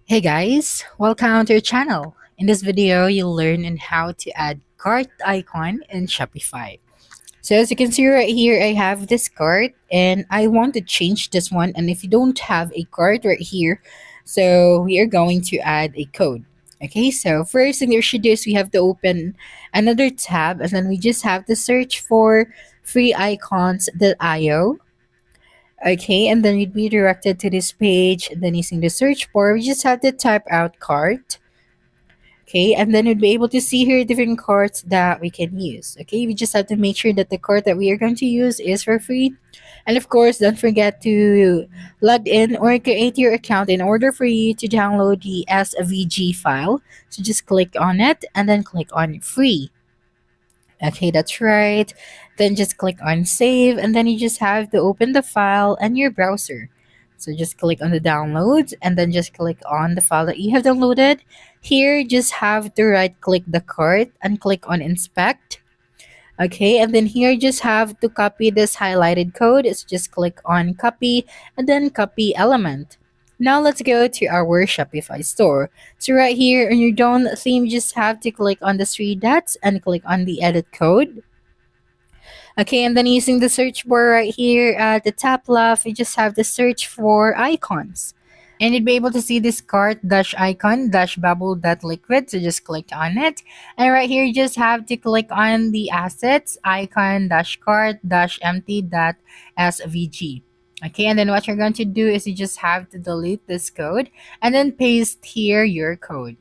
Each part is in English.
Hey guys, welcome to our channel. In this video, you'll learn on how to add cart icon in Shopify. So as you can see right here, I have this cart and I want to change this one. And if you don't have a cart right here, so we are going to add a code. Okay, so first thing you should do is we have to open another tab and then we just have to search for freeicons.io. Okay, and then you'd be directed to this page. Then using the search bar, we just have to type out cart. Okay, and then you'd be able to see here different carts that we can use. Okay, we just have to make sure that the cart that we are going to use is for free. And of course, don't forget to log in or create your account in order for you to download the SVG file. So just click on it and then click on free. Okay, that's right. Then just click on save and then you just have to open the file and your browser. So just click on the downloads and then just click on the file that you have downloaded. Here, just have to right click the cart and click on inspect. Okay, and then here just have to copy this highlighted code. So just click on copy and then copy element. Now let's go to our Shopify store. So right here on your Dawn theme, you just have to click on the three dots and click on the edit code. Okay, and then using the search bar right here at the top left, you just have to search for icons. And you'd be able to see this cart dash icon dash bubble dot liquid. So just click on it. And right here, you just have to click on the assets icon dash cart dash empty dot svg. Okay, and then what you're going to do is you just have to delete this code and then paste here your code.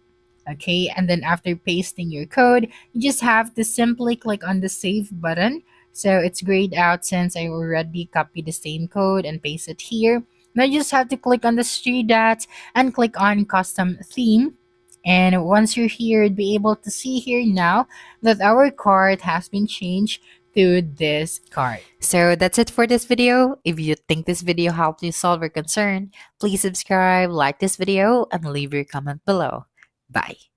Okay, and then after pasting your code, you just have to simply click on the save button. So it's grayed out since I already copied the same code and paste it here. Now you just have to click on the three dots and click on custom theme. And once you're here, you'd be able to see here now that our card has been changed to this card. So that's it for this video. If you think this video helped you solve your concern, please subscribe, like this video, and leave your comment below. Bye.